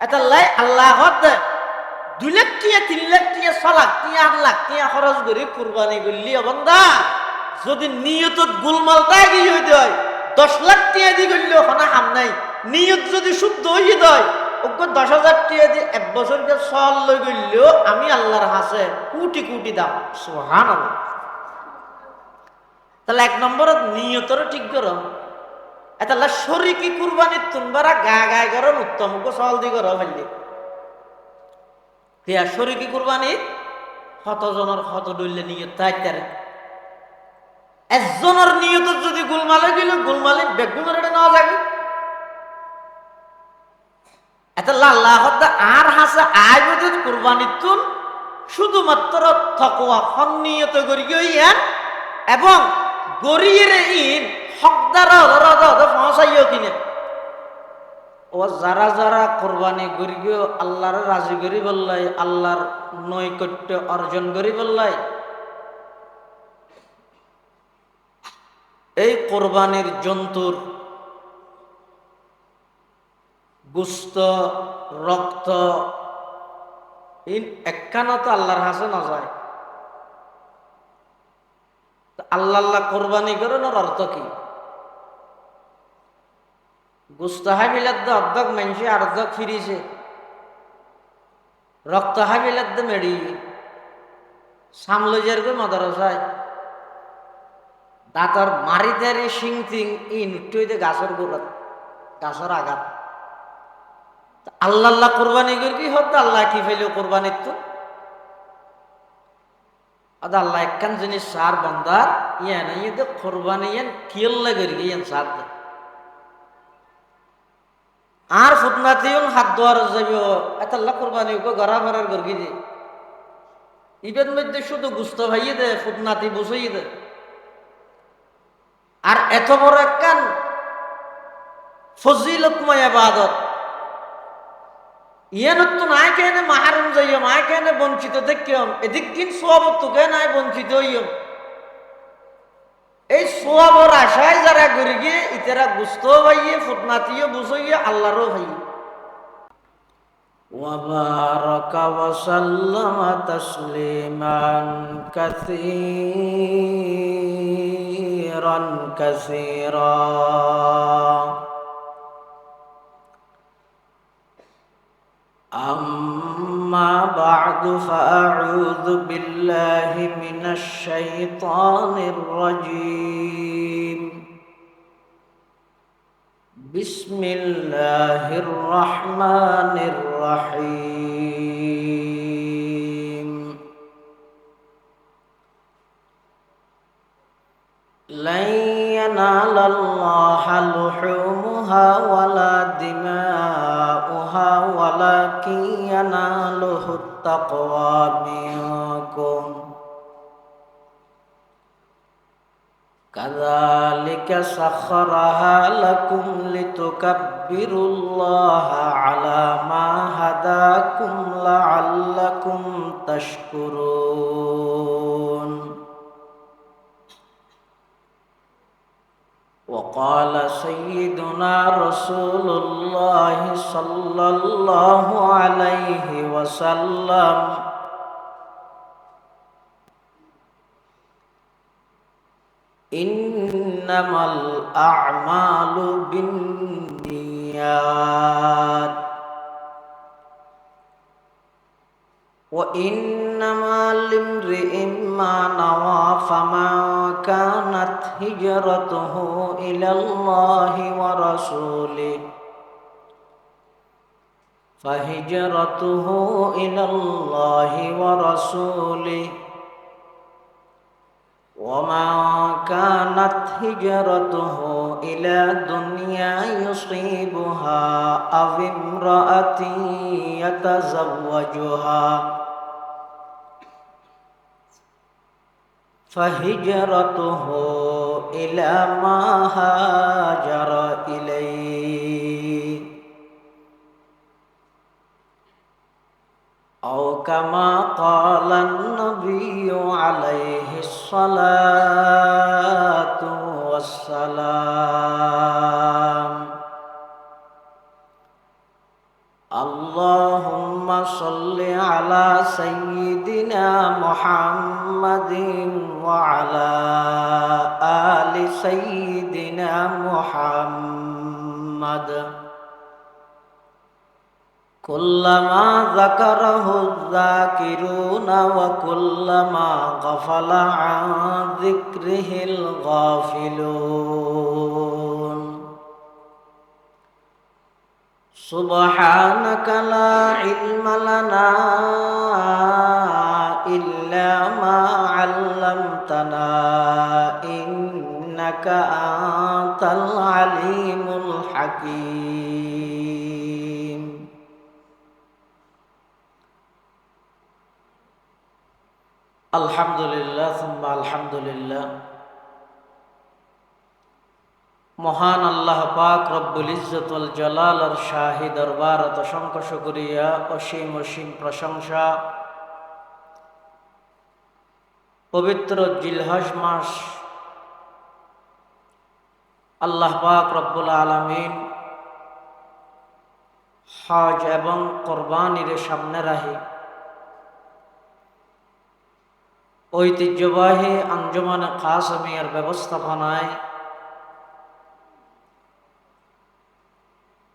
এটা লাই আল্লাহ 2 লাখ টিয়া 3 লাখ টিয়া 6 লাখ টিয়া 8 লাখ টিয়া খরচ করে কুরবানি করলি বন্ধা যদি নিয়তত গোলমাল তাই গিয়ে দেয় 10 লাখ টিয়া দি করলেও কোনো হাম নাই নিয়ত যদি শুদ্ধ হয়ে দেয় ওকে 10,000 টিয়া দিয়ে 1 বছরকে সল লই গেলেও আমি আল্লাহর হাসে কোটি কোটি দাম সুবহানাল্লাহ। তাহলে 1 নম্বরত নিয়তর ঠিক করো এটা শরীকি কুরবানির তুনবারা গায় করন উত্তম ওকে সল দি করো ফেললি দিয়া শরীকি কুরবানি কতজনের কত দইলে নিয়ত তাইতারে একজনের নিয়ত যদি গোলমালে গেল গোলমালে বেগুনের এটা নেওয়া যাবে এটা আল্লাহ আর হাসে আইবদ কুরবানি তুন শুধুমাত্র তাকওয়া নিয়ত করি গিয়ান এবং গরিয়ের ইন হকদার পৌঁছাইও কিনে ও যারা যারা কোরবানি করি গিয়ে আল্লাহর রাজি করি বললাই আল্লাহর নৈকট্য অর্জন করি বললাই এই কোরবানির জন্তুর গোস্ত রক্ত একখানা তো আল্লাহর হাসে না যায় আল্লাহ কোরবানি করানোর অর্থ কি গোস্ত হাবিলাদ অর্ধক মানুষে অর্ধক ফিরিছে রক্ত হাবিলাদ মেড়ি সামলজের মাদারসায় দাঁতর মারি দাঁড়ি সিং তিং ইনটুইতে গাছের গোড়াত গাছের আঘাত আল্লাহ কোরবানি করি কি হোক আল্লাহ কি ফেলেও কোরবানির তো আল্লাহ একখান জিনিস সার বন্দার ইয়ান ইয়ে কোরবানি ইয়ান কিয়ল্লা করি ইয়ান সার দে আর ফুটনাতিউন হাত দোয়ার যাবে এত আল্লাহ কোরবানি ওকে গড়া ফেরার গর্গি দে ইবের মধ্যে শুধু গুস্ত ভাইয়ে দে ফুটনাতি বসইয়ে দে আর এত বড় একখান ফজিলতময় ইবাদত ইয়ানত তো নাই কেন মাহরুম যাইও মাই কেন বঞ্চিত দেখিও এদিক দিন সওয়াব তোকে নাই বঞ্চিত হইও এই সওয়াবর আশায় যারা করে গিয়ে ইতারা গুস্ত ভাইয়ে ফুটনাতিও বুঝইয়ে আল্লাহরও ভাই ওয়া বারাকা ওয়া সাল্লামা তাসলিমান কাসীরান কাসীরা أما بعد فأعوذ بالله من الشيطان الرجيم بسم الله الرحمن الرحيم لن ينال الله لحومها ولا دماؤها ولكن يناله التقوى منكم كذلك سخرها لكم لتكبروا الله على ما هداكم لعلكم تشكرون وقال سيدنا رسول الله صلى الله عليه وسلم إنما الأعمال بالنيات وإنما لامرئ ما نوى فمن كانت هجرته إلى الله ورسوله فهجرته إلى الله ورسوله وما كانت هجرته إلى دنيا يصيبها أو امرأة يتزوجها فهجرته إلى ما هاجر إليه أو كما قال النبي عليه الصلاة والسلام আল্লাহুম্মা সাল্লি আলা সাইয়্যিদিনা মুহাম্মাদিন ওয়া আলা আলি সাইয়্যিদিনা মুহাম্মাদ কুল্লামা যাকারাহু যাকিরুনা ওয়া কুল্লামা গাফালা আন যিকরিহিল গাফিলুন সুবহানাকা লা ইলমা লানা ইল্লা মা 'আল্লামতানা ইন্নাকা আনতাল আলিমুল হাকীম। আলহামদুলিল্লাহ সুম্মা আলহামদুলিল্লাহ। মহান আল্লাহ পাক রব্বুল ইজ্জত ওয়াল জালালের শাহী দরবারত অসংখ্য শুকরিয়া, অসীম অসীম প্রশংসা। পবিত্র জিলহজ মাস আল্লাহ পাক রব্বুল আলামিন হজ এবং কোরবানির সামনে রাখি ঐতিহ্যবাহী আঞ্জুমানে কাসেমিয়ার ব্যবস্থাপনায়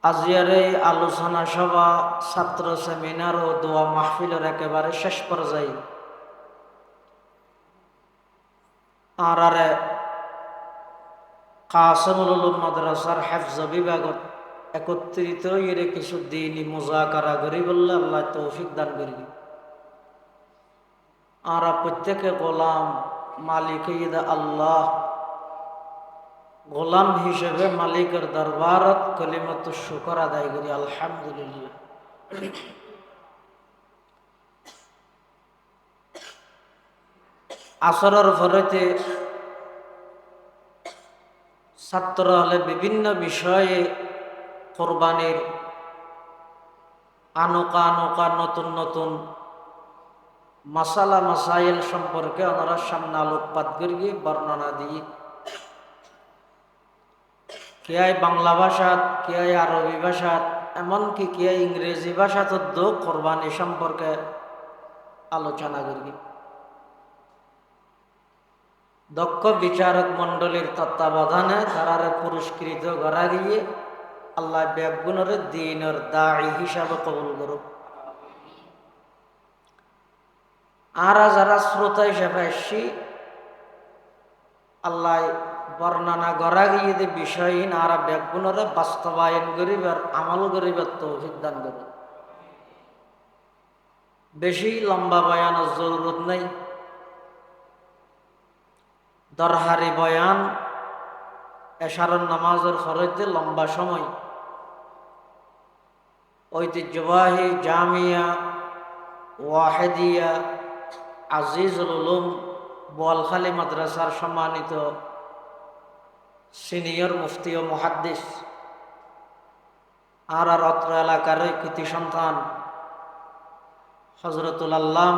আজিয়ার এই আলোচনা সভা, ছাত্র সেমিনার ও দোয়া মাহফিলের একেবারে শেষ পর্যায়ে আর কাসেমুল উলুম মাদ্রাসার হেফজ বিভাগত একত্রিত হয়ে কিছু দিনই মুজাকারা করি বললে আল্লাহ তৌফিক দান করি। আর প্রত্যেকে গোলাম, মালিক আল্লাহ, গোলাম হিসেবে মালিকের দরবারত কলিমত শুকর আদায় করি আলহামদুলিল্লাহ। আসরের ফরতে ছাত্র হলে বিভিন্ন বিষয়ে কোরবানির আনোকা আনোকা নতুন নতুন মাসালা মাসাইল সম্পর্কে ওনারা সামনে আলোকপাত করিয়ে বর্ণনা দিয়ে কিয়াই বাংলা ভাষাত, কিয়াই আরবি ভাষাত, এমনকি কিয়াই ইংরেজি ভাষাত কোরবানি সম্পর্কে আলোচনা করি। দক্ষ বিচারক মণ্ডলীর তত্ত্বাবধানে তারারে পুরস্কৃত করা গিয়ে আল্লাহ ব্যাগুণরে দ্বীনের দাঈ হিসাবে কবুল করুক। আর যারা শ্রোতা হিসেবে আসছি আল্লাহ বর্ণনা করা গিয়ে যে বিষয়হীন আর ব্যাগুণরে বাস্তবায়ন করিবার আমল করিবার তৌফিক দান করুক। বেশি লম্বা বয়ানের জরুরত নেই, দরহারি বয়ান এশারের নামাজের ফরতে লম্বা সময় ঐতিহ্যবাহী জামিয়া ওয়াহেদিয়া আজিজুল উলুম বোয়ালখালী মাদ্রাসার সম্মানিত সিনিয়র মুফতি ও মুহাদ্দিস আর অত্র এলাকার কৃতি সন্তান হজরতুল আল্লাম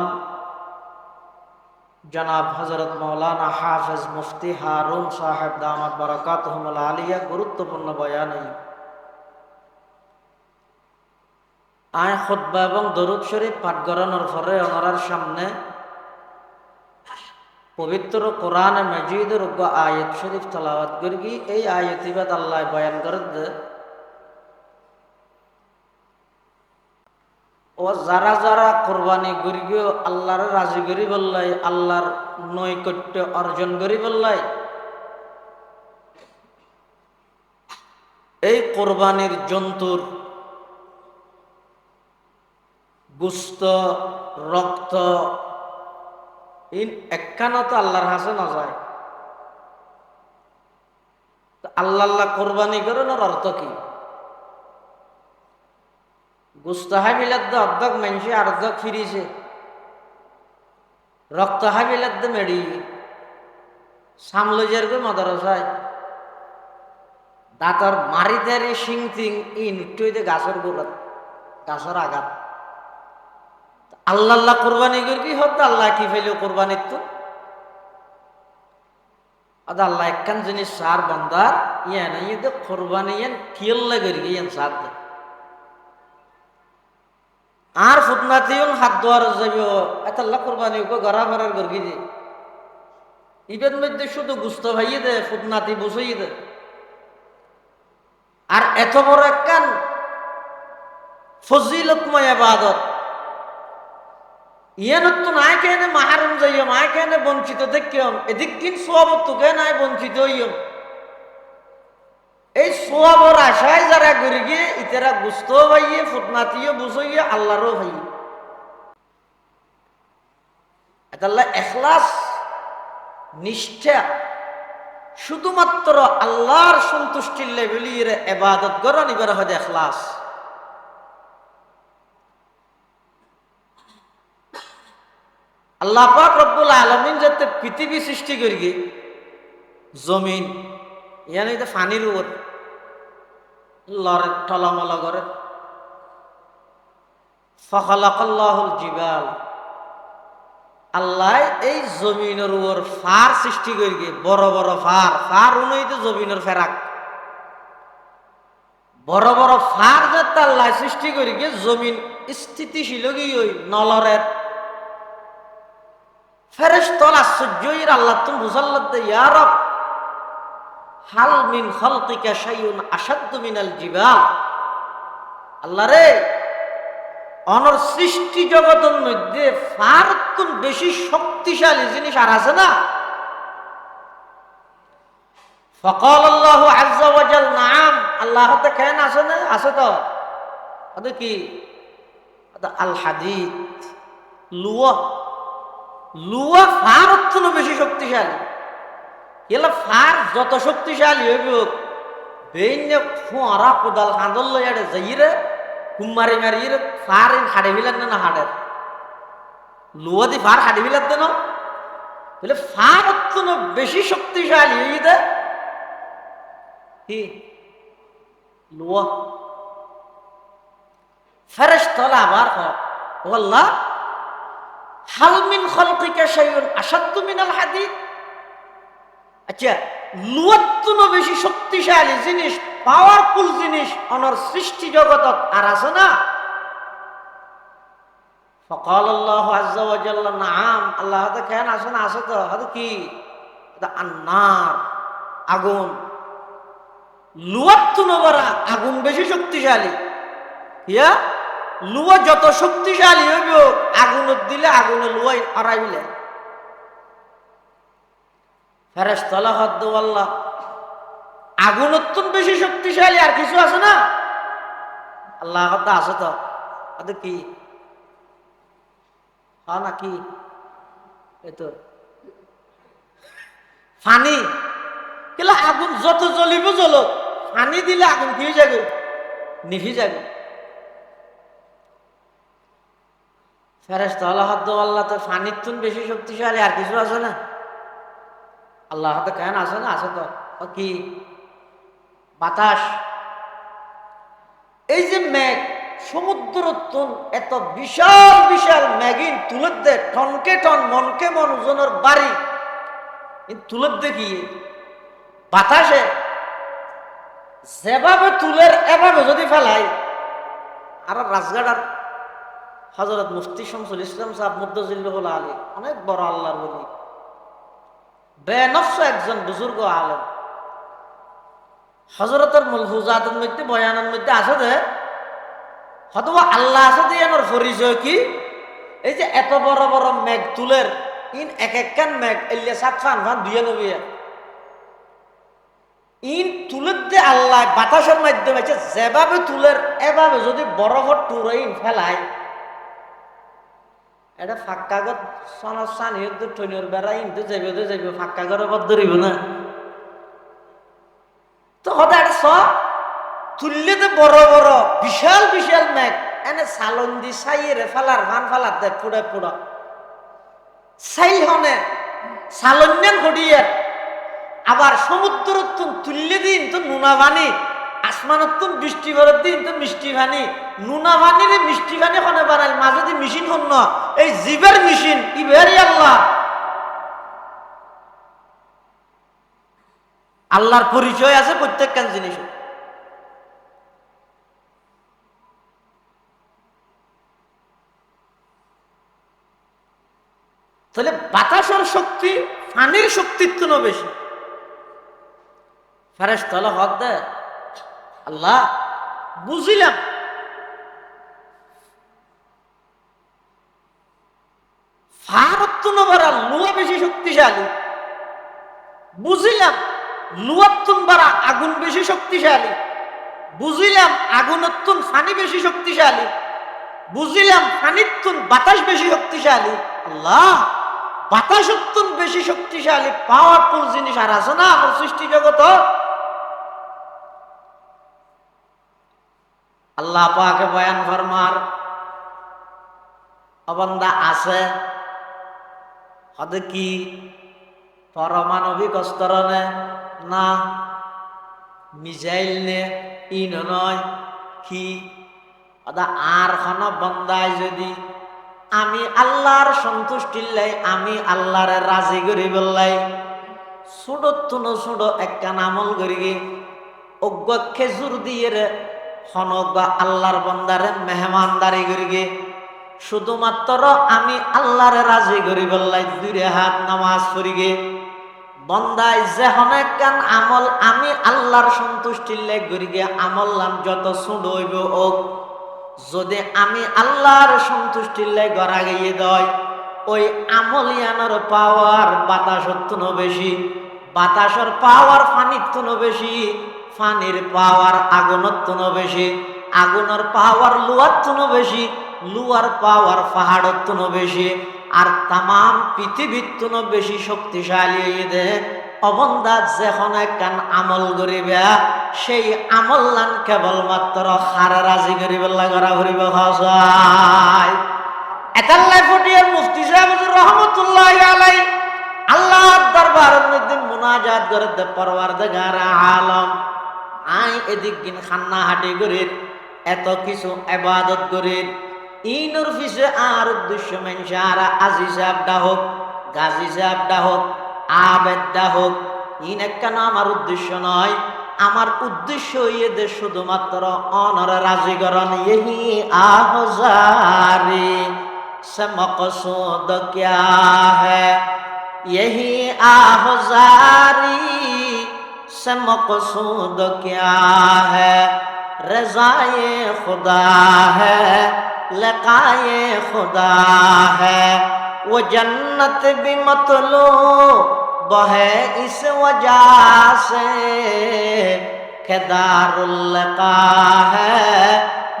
জনাব হজরত মৌলানা হাফেজ মুফতি হারুন সাহেব দামাত বারাকাতুহুল আলিয়া গুরুত্বপূর্ণ বয়ানে আয় খুতবা এবং দরুদ শরীফ পাঠ করানোর পরে ওনার সামনে পবিত্র কোরআন মাজিদের আয়াত শরীফ তেলাওয়াত করি। এই আয়াত ইবাদ আল্লাহ বয়ান করে দে ও যারা যারা কোরবানি করি আল্লাহর রাজি করি বললাই, আল্লাহর নৈকট্য অর্জন করি বললাই, এই কোরবানির জন্তুর গুস্ত রক্ত একখানা তো আল্লাহর হাসে না যায়। আল্লাহ আল্লাহ কোরবানি করানোর অর্থ কি? গুস্ত হাবিলাদ অর্ধক মানুষ অর্ধক ফিরিছে, রক্ত হাবিলাদ মেড়ি সামলজের গো মাদ্রাসায় দাঁতর মারি দাঁড়ি সিং তিং ই নুট্টইতে গাছের গোড়াত গাছের আঘাত। আল্লাহ আল্লাহ কোরবানি করি হোক আল্লাহ কি ফেলেও কোরবানির তো আল্লাহ একখান জিনিস সার বন্দার ইয়ান কোরবানি ইয়ান কিয়ল্লা করি ইয়ান সার দে আর ফুটনাতিউন হাত দোয়ার যাইব এতাল্লা কোরবানি উপ গড়া ভরার গর্গি যে ইবের মধ্যে শুধু গুস্ত ভাইয়ে দে ফুটনাতি বসইয়ে দে আর এত বড় একখান ফজিলতময় ইবাদত ইয়ানত তো নাই কেন মাহারুম যাইম আয় কেন বঞ্চিত দেখিম এদিক দিন সোয়াবত তোকে নাই বঞ্চিত হইম এই সোয়াবর আশায় যারা ঘুরে গিয়ে ইতারা গুস্ত ভাইয়ে ফুটনাতিও বুঝইয়ে আল্লাহরও ভাইয়ে আল্লাহ এখলাস নিষ্ঠা শুধুমাত্র আল্লাহর সন্তুষ্টির লেভেলির ইবাদত করা নিবার হয় এখলাস আল্লাহ পাক রব্বুল আলামিন যাতে পৃথিবী সৃষ্টি করি জমিন ইয়ানি তো পানির উপর লড়ে টলামলা করে ফাখালাকাল্লাহুল জিবাল আল্লাহ এই জমিনের উপর ফার সৃষ্টি করি বড় বড় ফার উনইতে জমিনের ফেরাক বড় বড় ফার যাতে আল্লাহ সৃষ্টি করি জমিন স্থিতিশীল গিয়ে নলরের ফেরেশতারা আশ্চর্যের আল্লাহ তুমি বুঝাল্লাহ ইয়া রব হাল মিন খালকিকা শাইউন আশাদ্দু মিনাল জিবাল আল্লাহ রে অনর সৃষ্টি জগতের মধ্যে ফারতুন বেশি শক্তিশালী জিনিস আর আছে না ফাকাল আল্লাহু আযজা ওয়া জাল নাম আল্লাহ তো কেন আছে না আছে তো আদে কি আল হাদিদ লুয়া ফারতুন বেশি শক্তিশালী এলা ফার যত শক্তিশালী হইব বেইনে ফুয়ারা কোদাল হাঁদল লইয়াড়ে যাইরে কুমারি মারিয়ে ফার হাড়ে ফেলেন না হাড়ের লুয়া দি ফার হাড়ে ফেলেন দেন বলে ফার অত্যন্ত বেশি শক্তিশালী হইতে কি লুয়া ফেরেশতারা আবার ও আল্লাহ হাল মিন খালকিকা শাইউন আশাদ্দু মিনাল হাদিদ আচ্ছা লুয়াত্তুন বেশি শক্তিশালী জিনিস পাওয়ারফুল জিনিস অনর সৃষ্টি জগতত আর আছে না ফাকাল আল্লাহু আযজা ওয়া জাল্লা নাম আল্লাহ তো কেন আছে না আছে তো হয়তো কি আন্নার আগুন লুয়াত্তুন বড় আগুন বেশি শক্তিশালী ইয়া লুয়া যত শক্তিশালী হইব আগুনত দিলে আগুনে লুয়াই আড়াইলে ফেরেশতারা হদ্দ আল্লাহ আগুন অত্যন্ত বেশি শক্তিশালী আর কিছু আছে না আল্লাহ হদ্দ আছে তো আদে কি হ্যাঁ না কি এতো ফানি কেলা আগুন যত জ্বলিব জ্বলক ফানি দিলে আগুন কি যাবে নিভি যাবে ফেরেশতারা হদ্দ আল্লাহ তো ফানির তুন বেশি শক্তিশালী আর কিছু আছে না আল্লাহ হাতে কেন আছে না আছে তো কি বাতাস এই যে মেঘ সমুদ্র এত বিশাল বিশাল মেঘিন তুলে দে টনকে টন মনকে মন ওজনের বাড়ি তুলে দেখিয়ে বাতাসে যেভাবে তুলের এভাবে যদি ফেলাই আর রাজগাড়ার হযরত মুফতি শামসুল ইসলাম সাহেব মুদ্দাজিল্লাহুল আলী অনেক বড় আল্লাহর ওলি বেনফস একজন বুজুর্গ আলেম হযরতের মুলহুজাতের মধ্যে বয়ানের মধ্যে আছে যে হয়তো আল্লাহ আছে যে এর পরিচয় কি এই যে এত বড় বড় মেঘ তুলের ইন এক একখান মেঘ এলিয়া সাত ফান দুইয়া নবিয়া ইন তুলের দে আল্লাহ বাতাসের মাধ্যমে যেভাবে তুলের এভাবে যদি বরফের টুরাইন ফেলায় এটা ফাঁকা গত সনদ সানিয়ত টইনের বেড়া ইনতে যাইব ফাঁকা ঘরে বদ ধরিব না তো হঠাৎ এটা সব তুললে তো বড় বড় বিশাল বিশাল মেঘ এনে সালন দি সাইয়ে ফালার ভান ফালার দে পুড়ে পুড়া সাইল হনে সালন্যান ঘটিয়ে আবার সমুদ্র তুললে দিন তো নুনা পানি আসমানত তুম বৃষ্টি ভরের দিন তো মিষ্টি পানি নুনা পানির মিষ্টি পানি হনে বানাইল মাঝে দি মেশিন হন এই জিবের মেশিন ইবেরি আল্লাহ আল্লাহর পরিচয় আছে প্রত্যেকটা জিনিস তাহলে বাতাসের শক্তি পানির শক্তির তো বেশি। ফেরেশতা হলো হক দে আল্লাহ বুঝিলাম লুয়া বেশি শক্তিশালী, বুঝিলাম লুয়াত্তুন বারা আগুন বেশি শক্তিশালী, বুঝিলাম আগুনত্তুন ফানি বেশি শক্তিশালী, বুঝিলাম ফানিত্তুন বাতাস বেশি শক্তিশালী। আল্লাহ বাতাসত্তুন বেশি শক্তিশালী পাওয়ারফুল জিনিস আর আছে না আমার সৃষ্টি জগত? আল্লাহ পাকে বয়ান ফরমার অবান্দা আছে হদে কি পারমাণবিক অস্ত্রনে না মিসাইল নে ইন নয় কি অদা আর খন বন্দায় যদি আমি আল্লাহর সন্তুষ্টির লাই আমি আল্লাহরে রাজি করি বললাই ছোট ছোট একটা আমল করি অজ্ঞ খেজুর দিয়ে রে হনক আল্লাহর বন্দারে মেহমানদারি করি গে শুধুমাত্র আমি আল্লাহরে রাজি করি বললাই দুই হাত নামাজ পড়ি গে বন্দায় যে অনেক কান আমল আমি আল্লাহর সন্তুষ্টির লাই করি গে আমল লাম যত ছোট হইব ওক যদি আমি আল্লাহর সন্তুষ্টির লাই গড়া গিয়ে দয় ওই আমলিয়ানোর পাওয়ার বাতাসত্তুন বেশি, বাতাসের পাওয়ার ফানিত্তুন বেশি, ফানির পাওয়ার আগুনত্তুন বেশি, আগুনের পাওয়ার লুয়াত্তুন বেশি, লুয়ার পাওয়ার পাহাড়ত্তুন বেশি, আর তামাম পৃথিবীত্তুন বেশি শক্তিশালী দে অবন্দা যখন একখান আমল করিবে সেই আমল লান কেবলমাত্র হারে রাজি করিবেলা করা করিবে হসায়। এতাল্লাই ফটিয়ার মুফতি সাহেব রহমতুল্লাহ আলাই আল্লাহর দরবারের মধ্যে মুনাজাত করে দে পরওয়ারদিগার আলম আই এদিক দিন খান্না হাঁটি করির এত কিছু ইবাদত করির ইনুর ফিসে আর উদ্দেশ্য মেনসারা আজি সাহেব দা হোক গাজী সাহেব দা হোক আবেদ দা হোক ইন একখান আমার উদ্দেশ্য নয়, আমার উদ্দেশ্য ইয়ে দে শুধুমাত্র অনর রাজি করন यही आहजारी से मकसूद क्या है, यही आहजारी से मकसूद क्या है, रज़ाए खुदा है लिक़ाए खुदा है, वो जन्नत भी मतलूब है इस वजह से कि दारुल लिक़ा है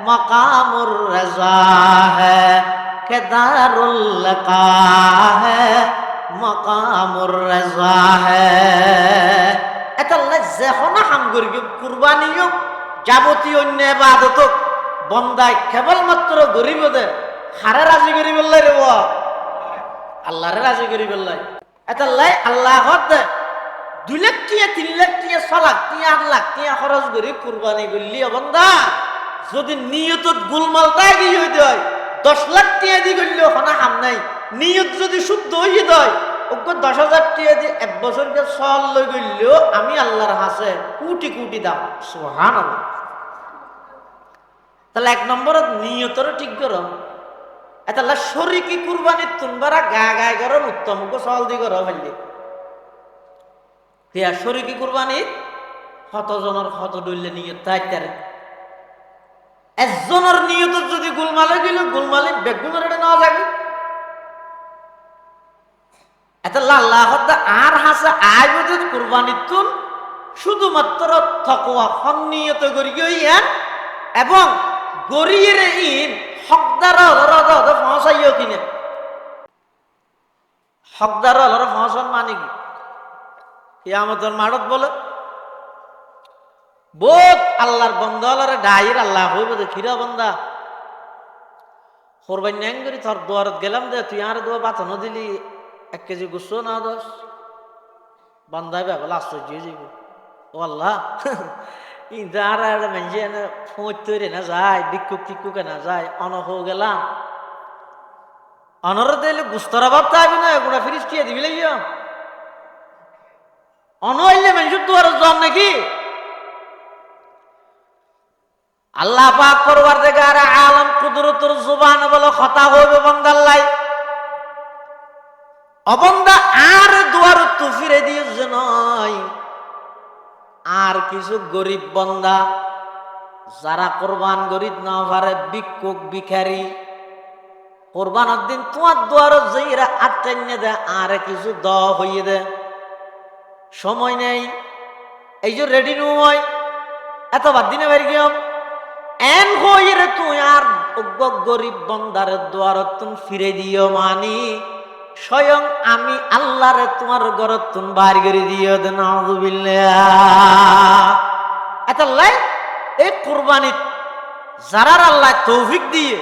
मकामुर रज़ा है, कि दारुल लिक़ा है मकामुर रज़ा है। এতাল্লা যেখনা হাম করি কুরবানিও যাবতীয় অন্য ইবাদত বন্দায় কেবলমাত্র গরিবদের হারে রাজি করি বললাই রে আল্লাহরে রাজি করি বললাই এতাল্লাই আল্লাহ হদ 2 লাখ টিয়া 3 লাখ টিয়া 6 লাখ টিয়া 8 লাখ টিয়া খরচ করি কুরবানি করলি বন্দা যদি নিয়তত গুলমাল তাই কি হইতে হয় 10 লাখ টিয়া দি করলেও হনা হাম নাই, নিয়ত যদি শুদ্ধ হইয়ে দেয় ওকে 10,000 টিয়া দিয়ে 1 বছরকে সল লই গইলেও আমি আল্লাহর হাসে কোটি কোটি দাম সুবহানাল্লাহ। তাহলে 1 নম্বরত নিয়তর ঠিক করো এতাল্লা শরীকি কুরবানি তুনবারা গায় করন উত্তম কো সল দি করো ফেললি দিয়া শরীকি কুরবানি কতজনের কত দইলে নিয়ত তাইতারে একজনের নিয়ত যদি গুলমালে গেল গুলমালে বেগুনের এটা নেওয়া যাবে এত আল্লাহ আর হাসে আইবুদ কুরবানিতুন শুধুমাত্র তাকওয়া নিয়ত করি গইয়ান এবং গরিয়ের ইন হকদার হলর পৌঁছাইও কিনে হকদার হলর পৌঁছান মানে কি কিয়ামতের মাঠত বলে বহুত আল্লাহর বন্ধ হলরে ডাইর আল্লাহ হইব যে খিরা বন্দা কোরবানি নেন করি তোর দুয়ারত গেলাম দে তুই আর দুয়া বাতানো দিলি 1 কেজি গুছো না 10 বন্দায় বলে আশ্চর্য হয়ে যাইব ও আল্লাহ ইন্দার মেঞ্জে না ফোঁচ তৈরি না যায় বিক্ষুক টিক্ষুকে না যায় অনহ গেলাম অনর দিলে গুস্তরা ভাব তাইবি না এগুলা ফিরিস টিয়া দিবি লাগিও অনহইলে মেঞ্জুর দুয়ারত যাম নাকি আল্লাহ পাক পরওয়ারদিগার আলম কুদরতুর জুবান বলে কথা হইবে বান্দাল্লাই অবন্দা আর দুয়ার তো ফিরে দিয়েছে নয়, আর কিছু গরিব বন্দা যারা কোরবান গরিব না পারে, ভিক্ষুক ভিখারি, কোরবানের দিন তোমার দুয়ারত যাইরা আটটাইনে দে, আর কিছু দ হইয়ে দে, সময় নেই, এই যে রেডি নয়, এত বাদ দিনে বের গিয়ম এন হইরে তুই আর গরিব বন্দারে দুয়ারত তুমি ফিরে দিও, মানি স্বয়ং আমি আল্লাহরে তোমার ঘরত তুমি বার করে দিও দে। নাউযুবিল্লাহ। এত লাই এই কুরবানিত যারা আল্লাহ তৌফিক দিয়ে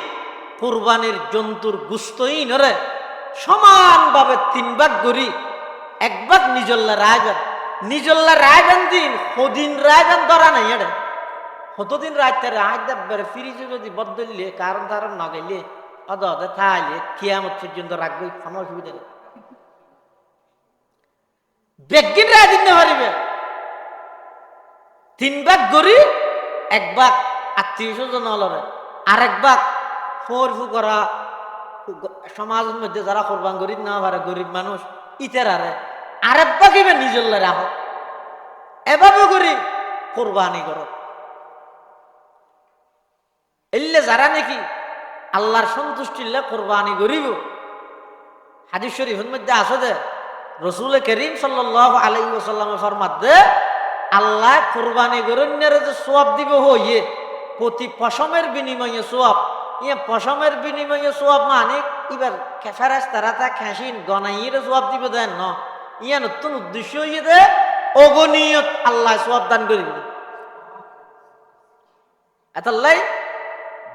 কুরবানির জন্তুর গুস্তই নরে সমানভাবে 3 ভাগ করি, 1 ভাগ নিজল্লা রায়বেন, নিজল্লা রায়বেন দিন সদিন রায়বেন ধরা নাই, এটা কতদিন রাইতে রায় দেবের ফিরিজে যদি বদলিলে কারণ ধারণ না গেলে অদে থাইলে কিয়ামত পর্যন্ত রাখবে, কোনো অসুবিধা নেই। বেগিন রায় দিন পারিবে 3 ভাগ করি, 1 ভাগ আত্মীয় স্বজন হলরে, আর 1 ভাগ ফোরফু করা সমাজের মধ্যে যারা কোরবান গরিব না পারে, গরিব মানুষ ইতেরারে, আর 1 ভাগ ইবে নিজল্লা রাখো, এভাবে করি কোরবানি করো। এলে যারা নাকি আল্লাহর সন্তুষ্টিল্লা কোরবানি করিব, হাদিস শরীফের মধ্যে আছে যে রাসূল করিম সাল্লাল্লাহু আলাইহি ওয়াসাল্লামের ফরমান দে আল্লাহ কোরবানি গরন্যের যে সওয়াব দিব হইয়ে প্রতি পশমের বিনিময়ে সওয়াব, ইয়া পশমের বিনিময়ে সওয়াব মানে এবার ফেরেশতারা তা খাসিন গনাইয়ের সওয়াব দিব দেন না, ইয়া নতুন উদ্দেশ্য হইয়ে দে অগণিয়ত আল্লাহ সওয়াব দান করিবে। এতাল্লাই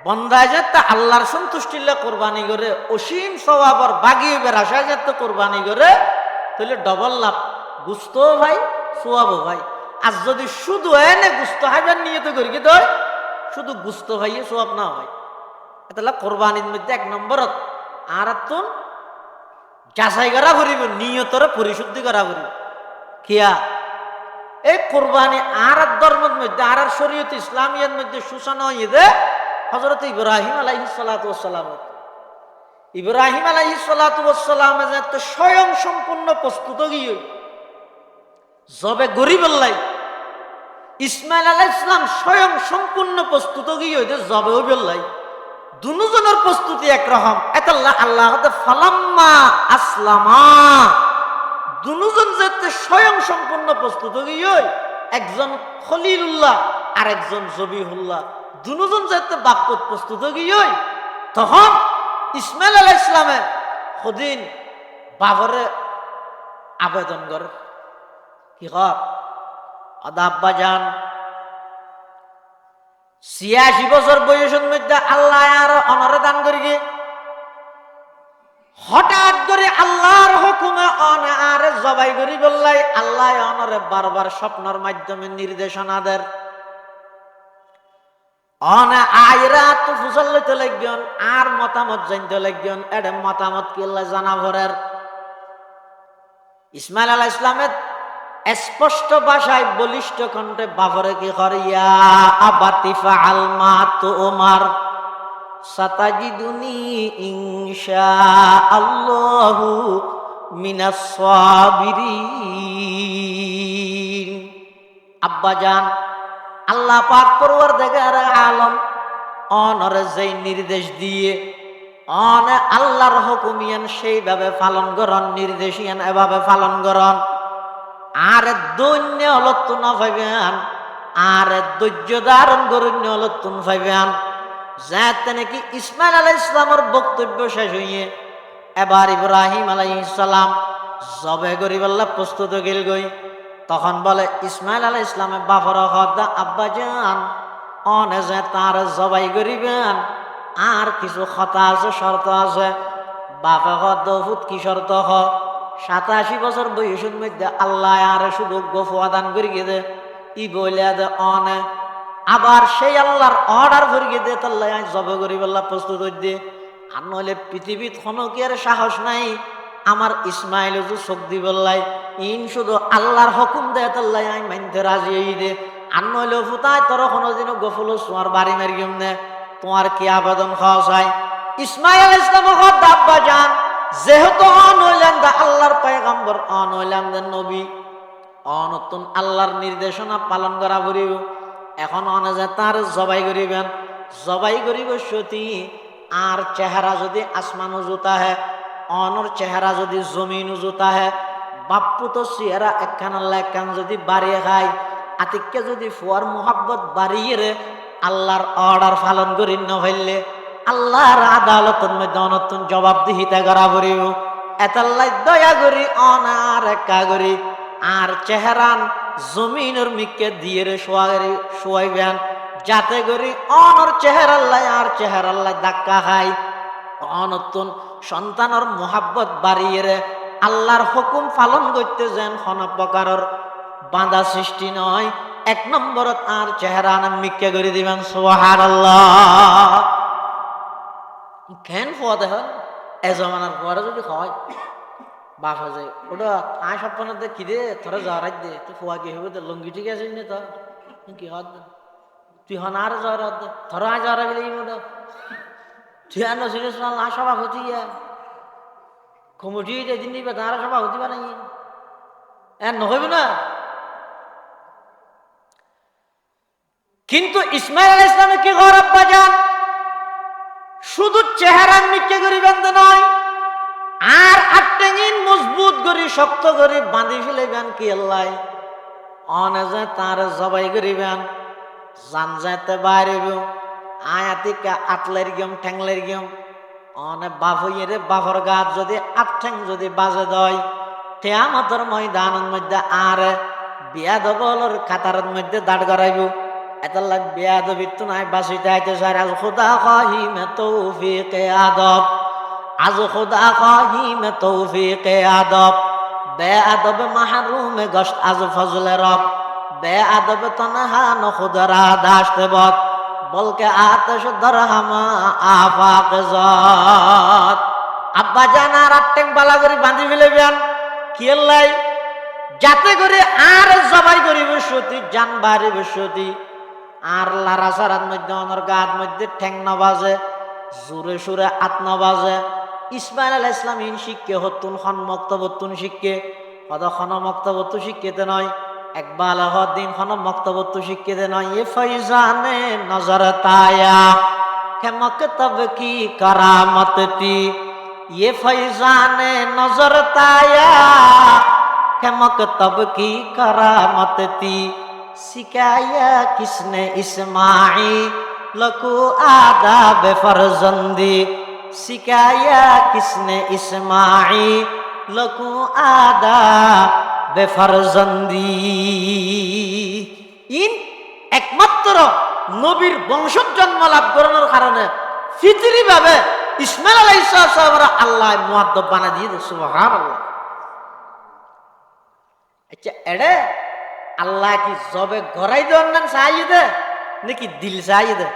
বন্দায় যাতে আল্লাহর সন্তুষ্টিল্লা কোরবানি করে অসীম সওয়াবর বাগিয়ে বেরাসায় যাতে কোরবানি করে, তাহলে ডবল লাভ, গুস্ত ভাই সোয়াবও ভাই। আর যদি শুধু এনে গুস্ত হাইবার নিয়ত করি কি দয়, শুধু গুস্ত ভাইয়ে সোয়াব না হয়, তাহলে কোরবানির মধ্যে 1 নম্বরত আর তুন যাচাই করা করিব, নিয়তরে পরিশুদ্ধি করা করিব। কিয়া এই কোরবানি আর ধর্মের মধ্যে আর শরীয়ত ইসলামিয়ার মধ্যে সূচনা হয়ে দে হযরত ইব্রাহিম আলাইহিস সালাতু ওয়াস সালাম। ইব্রাহিম আলাইহিস সালাতু ওয়াস সালাম যে স্বয়ং সম্পূর্ণ প্রস্তুত গিয়ে জবে গরিবল্লাই, ইসমাইল আলাইহিস সালাম স্বয়ং সম্পূর্ণ প্রস্তুত গিয়ে জবে হইবল্লাই, দুজনের প্রস্তুতি একরকম। এতাল্লাহ আল্লাহ ফালাম্মা আসলামা, দুজন যেতে স্বয়ং সম্পূর্ণ প্রস্তুত গিয়ে, একজন খলিলুল্লাহ আর একজন জবিহুল্লাহ, দুজন যেতে বাক্যত প্রস্তুত গিয়ে, তখন ইসমাইল আলাইহিস সালামে সদিন বাবরে আবেদন করে কি কর আব্বা যান 86 বছর বয়সের মধ্যে আল্লাহ আর অনরে দান করি গে, হঠাৎ করে আল্লাহর হুকুমে অনে আর জবাই করি বললাই, আল্লাহ অনরে বারবার স্বপ্নের মাধ্যমে নির্দেশনা দেন, অনে আইরা তো ফুসল লইতে লাগবেন আর মতামত জানতে লাগবেন, এটা মতামত কি আল্লাহ জানা ভরের। ইসমাইল আলাইহিস সালামের স্পষ্ট ভাষায় বলিষ্ঠ কণ্ঠে বাবরে কি করিয়া আবাতি ফাআল মা তুমার সাতাজিদুনি ইনশাআল্লাহু মিনাস সাবিরিন। আব্বা জান, আল্লাহ পাক পরওয়ারদিগার আলম অনরে যেই নির্দেশ দিয়ে অন আল্লাহর হুকুমিয়ান সেইভাবে পালন করন, নির্দেশিয়ান এভাবে পালন করন, আর দৈন্য অলত্তন পাইবেন, আর ধৈর্য ধারণ করুন অলত্তন পাইবেন, যাতে নাকি ইসমাইল আলাইহিস সালামের বক্তব্য শেষ হইয়ে এবার ইব্রাহিম আলাইহিস সালাম জবে গরিবাল্লাহ প্রস্তুত গেল গই। তখন বলে ইসমাইল আলাইহিস সালামের বাপর হদা আব্বা জান অনে যে তার জবাই করিবেন, আর কিছু কথা আছে, শর্ত আছে। বাপে হদ কি শর্ত হ 87 বছর বয়সের মধ্যে আল্লাহ আর শুধু গফুয়া দান করিয়ে দে, ই বলে দে অনে আবার সেই আল্লাহর অর্ডার করিয়ে দে, তাল্লাহ জবে গরিবাল্লাহ প্রস্তুত হইতে। আর নইলে পৃথিবীত কোনো কি আর সাহস নাই আমার ইসমাইল চোখ দিবল্লাই, ইন শুধু আল্লাহর হুকুম দেয় তাল্লাহ আমি মানতে রাজি হই দে। আর নইলে ফুতায় তোর কোনোদিন গফুল তোমার বাড়ি মারিম নে, তোমার কি আবেদন খাওয়া চাই? ইসমাইল আলাইহিস সালাম আব্বা জান যেহেতু অনইলেন দা আল্লাহর পয়গম্বর, অনইলেন দা নবী, অনতুন আল্লাহর নির্দেশনা পালন করা করিব। এখন অনে যে তার জবাই করিবেন, জবাই করিব সতী। আর চেহারা যদি আসমান জুতা হে, অনর চেহারা যদি জমিন জুতা হে, বাপ্পু তো চেহারা একখান আল্লাহ একখান যদি বাড়িয়ে খায়, আতিককে যদি ফুয়ার মোহাব্বত বাড়িয়ে রে আল্লাহর অর্ডার পালন করি নহইলে আল্লাহর আদালতের মধ্যে অনতুন জবাবদিহিতা করা করিব। এতাল্লাই দয়া করি অনার একা করি আর চেহারান জমিনের মিকে দিয়ে রে শোয়াইবেন, যাতে করি অনর চেহারাল্লাই আর চেহারাল্লাই ধাক্কা খাই। অনতুন সন্তানের মোহাব্বত বাড়িয়ে রে আল্লাহর হুকুম পালন করতে যেন কোনো প্রকারের বাধা সৃষ্টি নয়। এক নম্বরত আর চেহারা মিকে করে দিবেন। সুবহানাল্লাহ। কেন ফোয়া দেখেন এ জমানার পরে যদি হয় বাসা যায় ওটা আয় সপ্তাহ দে কি দে থরে জ্বর দে তো ফোয়া কি হবে লঙ্গি ঠিক আছে নি তো কি হত তুই হন আর জ্বর দে থর আয় জ্বর গেলে মোটা তুই আর নসির না সভা হতি কমিটি যেদিন দিবে তারা সভা হতি বা নাই নহইব না। কিন্তু ইসমাইল আলাইহিস সালামে কি ঘর আব্বা যান শুধু চেহারা নিচে করি বান্ধে নয়, আর আটটেঙিন মজবুত করি শক্ত করি বাঁধি ফেলেবেন কি আল্লাহ অনে যে তার জবাই করিবেন জান যাইতে বাইরেব আয়াতিকা আটলের গিয়ম ঠ্যাংলের গিয়ম অনে বাপ হইয়ে রে বাপর গাত যদি আট ঠ্যাং যদি বাজে দয় কিয়ামতের ময়দানের মধ্যে আর বিয়াদবলর কাতারের মধ্যে দাঁড় করাইব। এতাল্লাহ বিয়াদবির তো নাই বাঁচিতে আইতে চাই। আজ খুদা খাহিমে তৌফিকে আদব, আজ খুদা খাহিমে তৌফিকে আদব, বে আদব মাহরুমে গশত আজ ফজলে রব, বে আদব তনহা ন খুদরা দাশতে বদ, বলকে আতশ দরহামা আফাক জত। আব্বা জান আর আটটেং বালা করে বাঁধি ফেলেবেন কি আল্লাহ যাতে করে আর জবাই করিব সতী জান বাড়িব সতী আর লারা সারার মধ্যে অনর গাত মধ্যে ঠ্যাং না বাজে জোরে সুরে আত না বাজে। ইসমাইল আলাইহিস সালাম ইন শিক্ষে হতুন খন মক্তবতুন শিক্ষে হদ খন মক্তবতু শিক্ষেতে নয় একবার দিন খন মক্তবতু শিক্ষেতে নয়। এ ফৈজানে নজর তায়া কে মক্তব কি কারামত তি, ये फैजाने नजर ताया के मकतब की करामत थी, सिखाया किसने इस्माइल को आदाब फरजंदी, सिखाया किसने इस्माइल को आदाब फरजंदी। ইন একমাত্র নবীর বংশজ জন্ম লাভ করানোর কারণে ফিতরি ভাবে ইসমাইল আলাইহিস সালাম আল্লাহ মুআদ্দব বানা দিয়ে দে। সুবহানাল্লাহ। আচ্ছা এড়ে আল্লাহ কি জবে গড়াই দেওয়ার নাম চাইয়ে দে নাকি দিল চাইয়ে দে?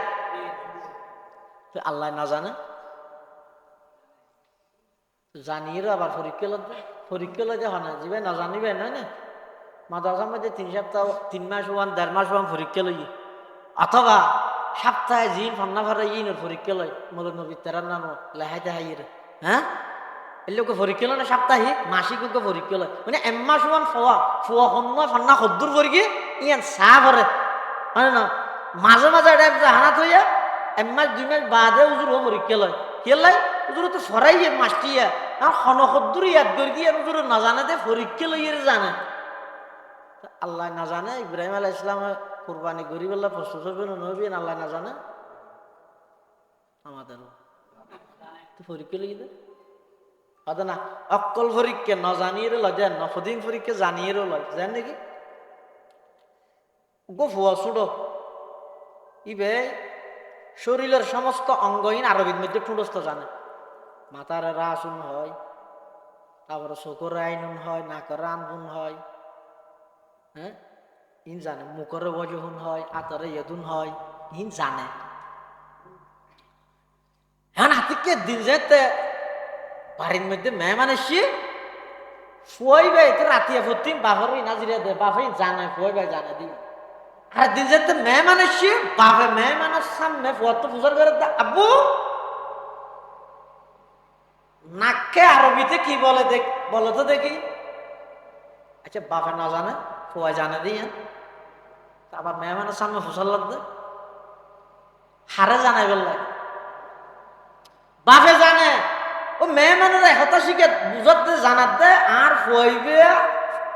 আল্লাহ না জানে জানিয়ে আবার পরীক্ষা লয় যে হয় যাবে না জানিবে নয় না মাদ্রাসার মধ্যে 3 সপ্তাহ 3 মাস হওয়ান 1.5 মাস হওয়ান পরীক্ষা লই, অথবা সপ্তাহে জিন ফান্না ফারা ইনের পরীক্ষা লয় মোদের নবীর তেরার নাম লেহাইতে হাইয়ের। হ্যাঁ এলোকে পরীক্ষা লয় না সাপ্তাহিক মাসিক পরীক্ষা লয় মানে 1 মাস হওয়ান ফুয়া সন্ময় ফান্না সদ্দুর পরীক্ষা ইয়ান চা ভরে হয় না মাঝে মাঝে এটা হানাত হইয়া 1 মাস 2 মাস বাদে উজুর পরীক্ষা লয় কে লাই উজুর তো ফরাইয়ে মাসটিয়া আর সদ্দুর ইয়াদ করে দিয়ে উজুর না জানে দে পরীক্ষা লইয়ের জানে। আল্লাহ না জানে ইব্রাহিম আলাইহিস সালাম কুরবানি গরিবেল্লা প্রস্তুত হবেন নবীন আল্লাহ না জানে আমাদের পরীক্ষা লিখে দেয় হয়তো না অক্কল পরীক্ষা ন জানিয়ে লয় নফদিন পরীক্ষা জানিয়ে লয় জান নাকি গো ফুয়া ছুড়ো ইবে শরীরের সমস্ত অঙ্গহীন আরবির মধ্যে ঠুঁড়স্ত জানে মাথার রাসুন হয় তারপরে চোখের আইনুন হয় নাকের আনগুন হয় হ্যাঁ ইন জানে মুখরে বজহুন হয় আতরে ইয়দুন হয় ইন জানে। হ্যাঁ হাতিকে দিন যেতে বাড়ির মধ্যে মেহমান এসে ফুয়াই ভাই তো রাতিয়া ভর্তি বাপর নাজিরা দে বাপে জানে ফুয়াই ভাই জানে দি আর দিন যেতে মেহমান এসে বাপে মেহমানের সামনে ফুয়া তো পূজার করে আব্বু নাককে আরবিতে কি বলে বলো তো দেখি। আচ্ছা বাপে না জানে ফুয়া জানে দিয়ে আবার মেহমানের সামনে ফসল লাগবে হারে জানাই বললে বাপে জানে ও মেহমানের হতা শিখে বুঝাত দে জানাত দে আর ফুয়াইবে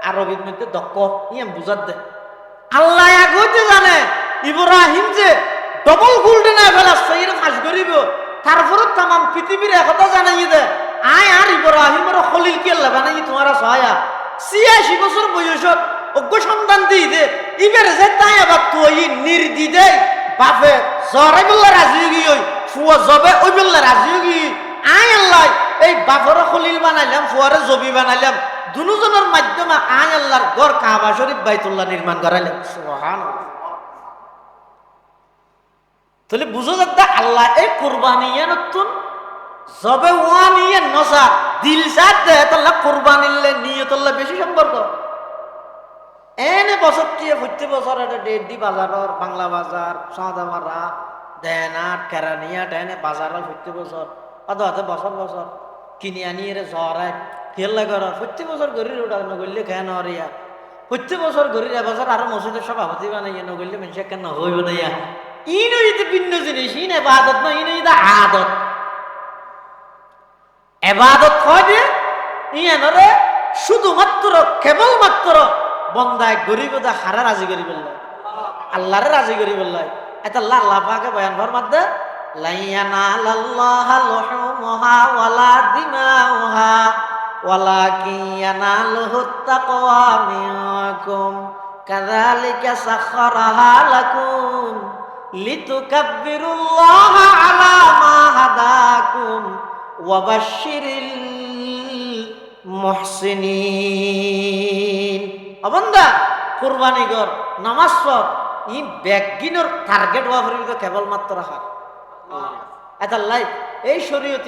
আরবির মধ্যে দক্ষ ইয়ে বুঝাত দে। আল্লাহ আগতে জানে ইব্রাহিম যে ডবল গোল্ডেন ফেলাচ্ছে এর ফাঁস করিব তারপরে তাম পৃথিবীর একথা জানাই দে আয় আর ইব্রাহিমের খলিল কে বানাই তোমার সহায়া ৮৬ বছর বয়সত অজ্ঞ সন্তান দিই দে ইবের যে তাই আবার তুই নির্দিদে বাপে জরে বললে রাজি গিয়ে ফুয়া জবে ওই বললে রাজি গিয়ে আয় আল্লাহ এই বাপর খলিল বানাইলাম ফুয়ারে জবি বানাইলাম দুজনের মাধ্যমে আয় আল্লাহর গড় কাবা শরীফ বাইতুল্লাহ নির্মাণ করাইলাম। সুবহানাল্লাহ। তাহলে বুঝো যাচ্ছে আল্লাহ এই কুরবানি নতুন জবে ওয়া নিয়ে নসা দিল সাথ দেয় তাহলে কুরবানিলে নিয়তুল্লাহ বেশি সম্পর্ক এনে বছর দিয়ে প্রত্যেক বছর এটা ডেট দি বাজারের বাংলা বাজার সাদামারা দেনাট কেরানিয়া টেনে বাজারের প্রত্যেক বছর হাতে বছর বছর কিনে আনি এর জ্বরায় খেলা করার প্রত্যেক বছর গরির ওটা নগরলে খেয়ে নরিয়া প্রত্যেক বছর গরির এবছর আরো মসজিদের সভাপতি বানাইয়া নগরলে মানুষের কেন হইব না ইয়া ইনো ইতে ভিন্ন জিনিস ইন এবাদত না ইনো ইদা আদত এবাদত হয় যে ইয়ানরে শুধুমাত্র কেবলমাত্র বন্দায় গরিব দা হারা রাজি করি বললাই আল্লাহরে রাজি করি বললাই এটা আল্লাহ পাকে বয়ান ফরমাত দে লাইয়ানালাল্লাহা লুহুমুহা ওয়ালা দিমাউহা ওয়ালাকিন ইয়ানালুহুত তাকওয়া মিনকুম কাযালিকা সাখখারাহা লাকুম লিতুকাব্বিরুল্লাহা আলা মা হাদাকুম ওয়া বাশশিরিল মুহসিনিন। অবন্দা কুরবানি কর নামাজ পড় ই ব্যাগিনর টার্গেট ওয়া ফরিদ কেবলমাত্র রাখা এটা লাই এই শরীয়ত